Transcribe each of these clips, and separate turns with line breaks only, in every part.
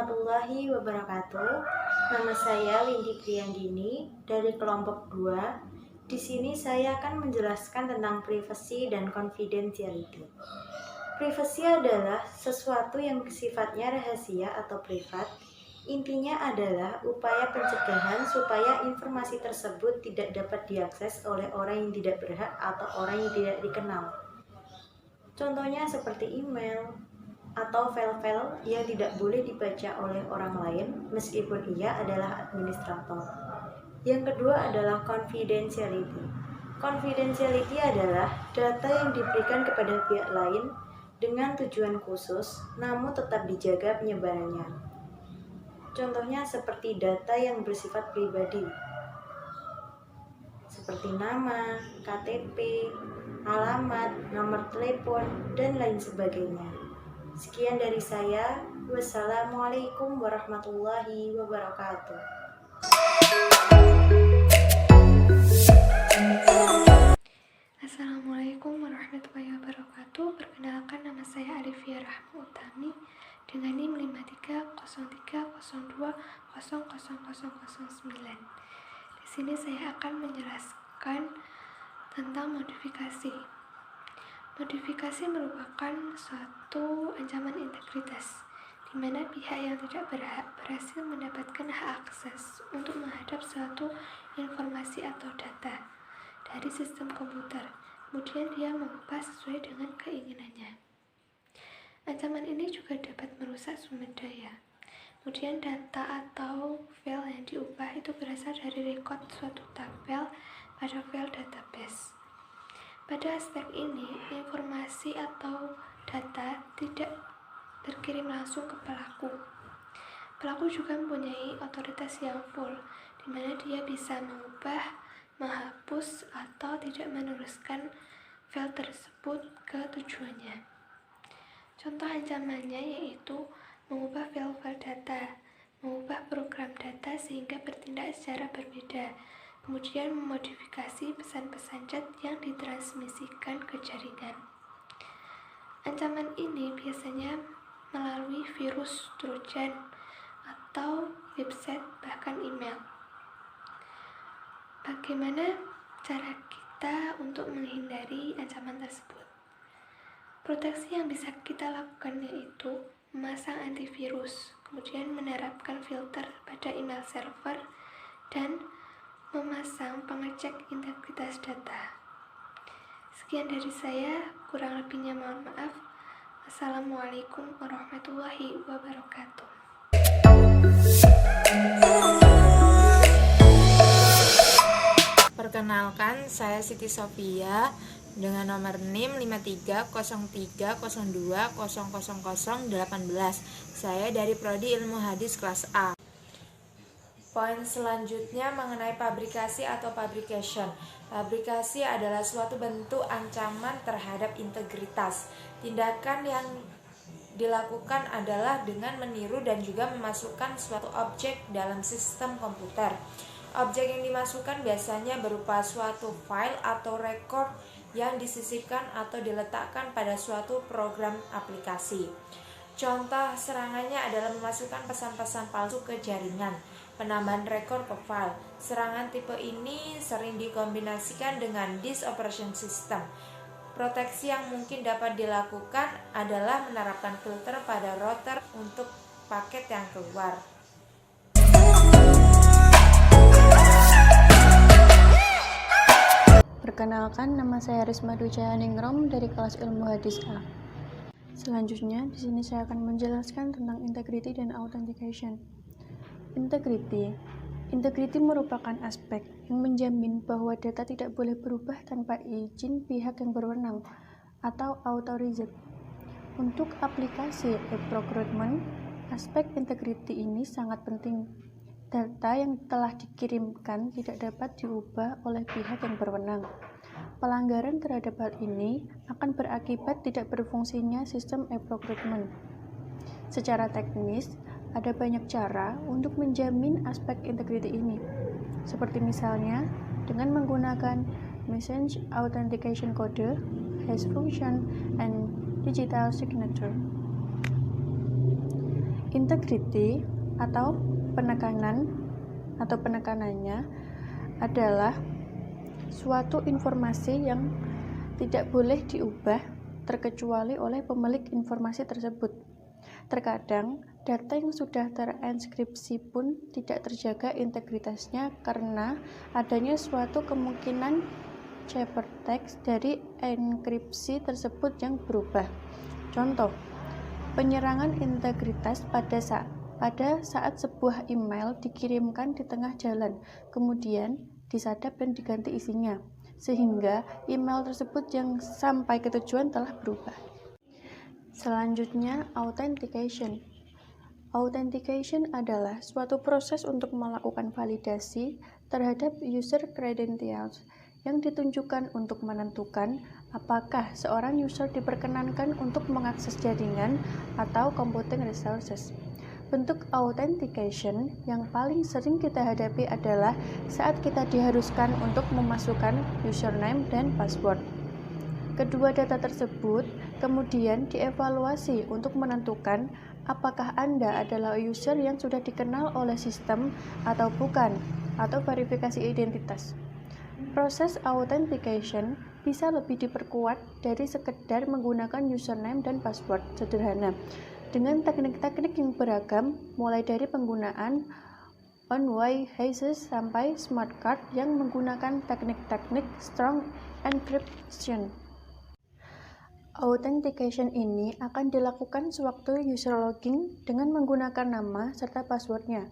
warahmatullahi wabarakatuh. Nama saya Windy Priyandini dari kelompok 2. Di sini saya akan menjelaskan tentang privasi dan confidentiality. Privasi adalah sesuatu yang sifatnya rahasia atau privat. Intinya adalah upaya pencegahan supaya informasi tersebut tidak dapat diakses oleh orang yang tidak berhak atau orang yang tidak dikenal. Contohnya seperti email atau file-file yang tidak boleh dibaca oleh orang lain meskipun ia adalah administrator. Yang kedua adalah confidentiality. Confidentiality adalah data yang diberikan kepada pihak lain dengan tujuan khusus namun tetap dijaga penyebarannya. Contohnya seperti data yang bersifat pribadi seperti nama, KTP, alamat, nomor telepon, dan lain sebagainya. Sekian dari saya. Wassalamualaikum warahmatullahi wabarakatuh.
Assalamualaikum warahmatullahi wabarakatuh. Perkenalkan, nama saya Arifia Rahma Utami dengan NIM 530302000009. Di sini saya akan menjelaskan tentang modifikasi. Modifikasi merupakan suatu ancaman integritas, di mana pihak yang tidak berhak berhasil mendapatkan hak akses untuk menghadap suatu informasi atau data dari sistem komputer, kemudian dia mengubah sesuai dengan keinginannya. Ancaman ini juga dapat merusak sumber daya. Kemudian data atau file yang diubah itu berasal dari rekod suatu tabel pada file database. Pada aspek ini, informasi atau data tidak terkirim langsung ke pelaku. Pelaku juga mempunyai otoritas yang full, di mana dia bisa mengubah, menghapus, atau tidak meneruskan file tersebut ke tujuannya. Contoh ancamannya yaitu mengubah file-file data, mengubah program data sehingga bertindak secara berbeda, kemudian memodifikasi pesan-pesan chat yang ditransmisikan ke jaringan. Ancaman ini biasanya melalui virus, trojan, atau website, bahkan email. Bagaimana cara kita untuk menghindari ancaman tersebut? Proteksi yang bisa kita lakukan yaitu memasang antivirus, kemudian menerapkan filter pada email server, dan memasang pengecek integritas data. Sekian dari saya, kurang lebihnya mohon maaf. Wassalamualaikum warahmatullahi wabarakatuh.
Perkenalkan, saya Siti Sofia dengan nomor NIM 530302000018. Saya dari Prodi Ilmu Hadis kelas A. Poin selanjutnya mengenai fabrikasi atau fabrication. Fabrikasi adalah suatu bentuk ancaman terhadap integritas. Tindakan yang dilakukan adalah dengan meniru dan juga memasukkan suatu objek dalam sistem komputer. Objek yang dimasukkan biasanya berupa suatu file atau record yang disisipkan atau diletakkan pada suatu program aplikasi. Contoh serangannya adalah memasukkan pesan-pesan palsu ke jaringan, penambahan rekor ke file. Serangan tipe ini sering dikombinasikan dengan disk operation system. Proteksi yang mungkin dapat dilakukan adalah menerapkan filter pada router untuk paket yang keluar.
Perkenalkan, nama saya Risma Dujahaningrum dari kelas Ilmu Hadis A. Selanjutnya, di sini saya akan menjelaskan tentang integrity dan authentication. Integrity merupakan aspek yang menjamin bahwa data tidak boleh berubah tanpa izin pihak yang berwenang atau authorized. Untuk aplikasi e-procurement, aspek integrity ini sangat penting. Data yang telah dikirimkan tidak dapat diubah oleh pihak yang berwenang. Pelanggaran terhadap hal ini akan berakibat tidak berfungsinya sistem e-procurement. Secara teknis, ada banyak cara untuk menjamin aspek integrity ini, seperti misalnya dengan menggunakan message authentication code, hash function, and digital signature. Integrity atau penekanannya adalah suatu informasi yang tidak boleh diubah terkecuali oleh pemilik informasi tersebut. Terkadang, data yang sudah terenskripsi pun tidak terjaga integritasnya karena adanya suatu kemungkinan ciphertext dari enkripsi tersebut yang berubah. Contoh, penyerangan integritas pada saat sebuah email dikirimkan di tengah jalan, kemudian disadap dan diganti isinya, sehingga email tersebut yang sampai ke tujuan telah berubah. Selanjutnya, authentication. Authentication adalah suatu proses untuk melakukan validasi terhadap user credentials yang ditunjukkan untuk menentukan apakah seorang user diperkenankan untuk mengakses jaringan atau computing resources. Bentuk authentication yang paling sering kita hadapi adalah saat kita diharuskan untuk memasukkan username dan password. Kedua data tersebut kemudian dievaluasi untuk menentukan apakah Anda adalah user yang sudah dikenal oleh sistem atau bukan, atau verifikasi identitas. Proses authentication bisa lebih diperkuat dari sekedar menggunakan username dan password sederhana dengan teknik-teknik yang beragam, mulai dari penggunaan one-way hashes sampai smart card yang menggunakan teknik-teknik strong encryption. Authentication ini akan dilakukan sewaktu user login dengan menggunakan nama serta passwordnya.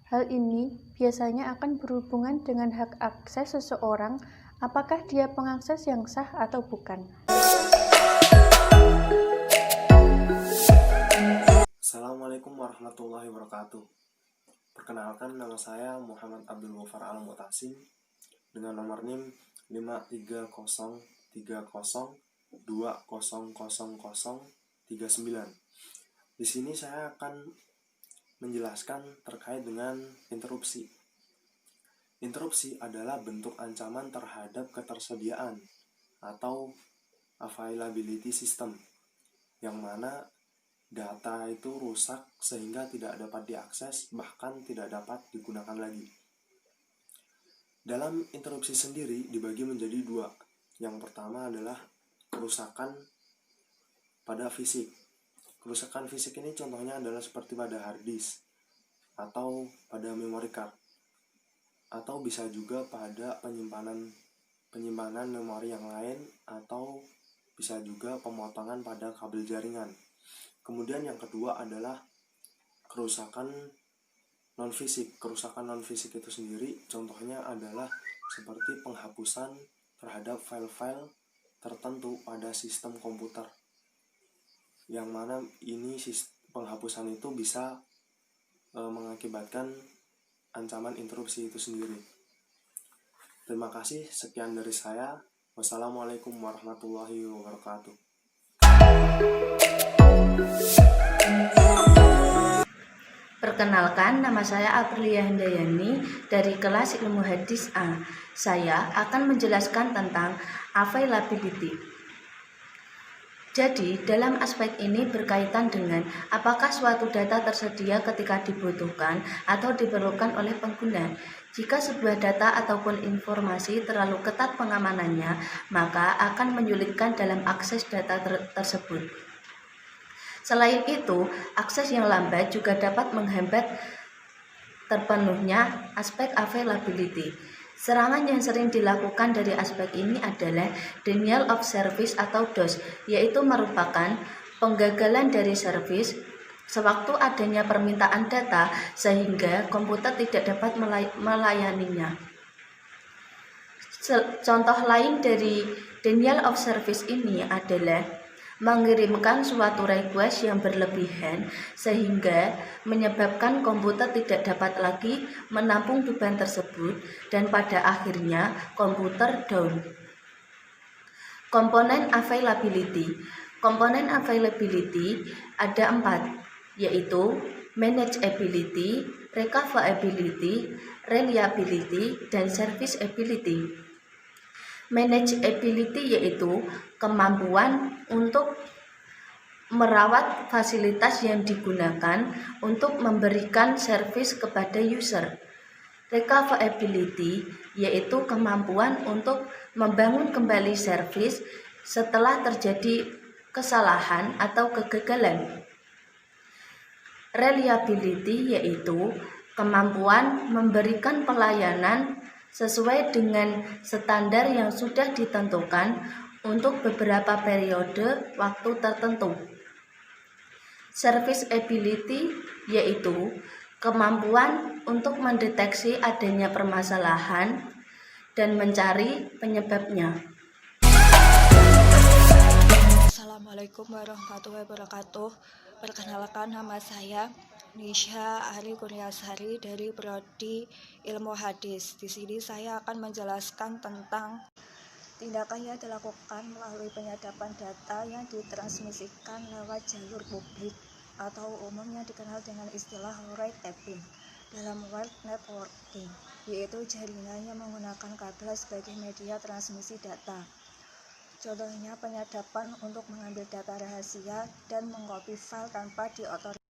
Hal ini biasanya akan berhubungan dengan hak akses seseorang, apakah dia pengakses yang sah atau bukan.
Assalamualaikum warahmatullahi wabarakatuh. Perkenalkan, nama saya Muhammad Abdul Ghaffar Al-Mu'tasim dengan nomor NIM 53030200039. Di sini saya akan menjelaskan terkait dengan interupsi. Interupsi adalah bentuk ancaman terhadap ketersediaan atau availability system, yang mana data itu rusak sehingga tidak dapat diakses, bahkan tidak dapat digunakan lagi. Dalam interupsi sendiri dibagi menjadi dua. Yang pertama adalah kerusakan pada fisik. Kerusakan fisik ini contohnya adalah seperti pada hard disk atau pada memory card, atau bisa juga pada penyimpanan memori yang lain, atau bisa juga pemotongan pada kabel jaringan. Kemudian yang kedua adalah kerusakan non-fisik. Kerusakan non-fisik itu sendiri contohnya adalah seperti penghapusan terhadap file-file tertentu pada sistem komputer, yang mana ini penghapusan itu bisa mengakibatkan ancaman interupsi itu sendiri. Terima kasih, sekian dari saya. Wassalamualaikum warahmatullahi wabarakatuh.
Perkenalkan, nama saya Aprilia Handayani dari kelas Ilmu Hadis A. Saya akan menjelaskan tentang availability. Jadi, dalam aspek ini berkaitan dengan apakah suatu data tersedia ketika dibutuhkan atau diperlukan oleh pengguna. Jika sebuah data ataupun informasi terlalu ketat pengamanannya, maka akan menyulitkan dalam akses data tersebut. Selain itu, akses yang lambat juga dapat menghambat terpenuhnya aspek availability. Serangan yang sering dilakukan dari aspek ini adalah denial of service atau DOS, yaitu merupakan penggagalan dari servis sewaktu adanya permintaan data sehingga komputer tidak dapat melayaninya. Contoh lain dari denial of service ini adalah mengirimkan suatu request yang berlebihan sehingga menyebabkan komputer tidak dapat lagi menampung beban tersebut dan pada akhirnya komputer down. Komponen availability. Komponen availability ada 4, yaitu manageability, recoverability, reliability, dan serviceability. Manageability yaitu kemampuan untuk merawat fasilitas yang digunakan untuk memberikan servis kepada user. Recoverability yaitu kemampuan untuk membangun kembali servis setelah terjadi kesalahan atau kegagalan. Reliability yaitu kemampuan memberikan pelayanan sesuai dengan standar yang sudah ditentukan untuk beberapa periode waktu tertentu. Serviceability yaitu kemampuan untuk mendeteksi adanya permasalahan dan mencari penyebabnya.
Assalamualaikum warahmatullahi wabarakatuh. Perkenalkan, nama saya Nisha Ari Kurniasari dari Prodi Ilmu Hadis. Di sini saya akan menjelaskan tentang tindakan yang dilakukan melalui penyadapan data yang ditransmisikan lewat jalur publik atau umumnya dikenal dengan istilah wiretapping dalam web networking, yaitu jaringan yang menggunakan kabel sebagai media transmisi data. Contohnya penyadapan untuk mengambil data rahasia dan mengcopy file tanpa diotorifikasi.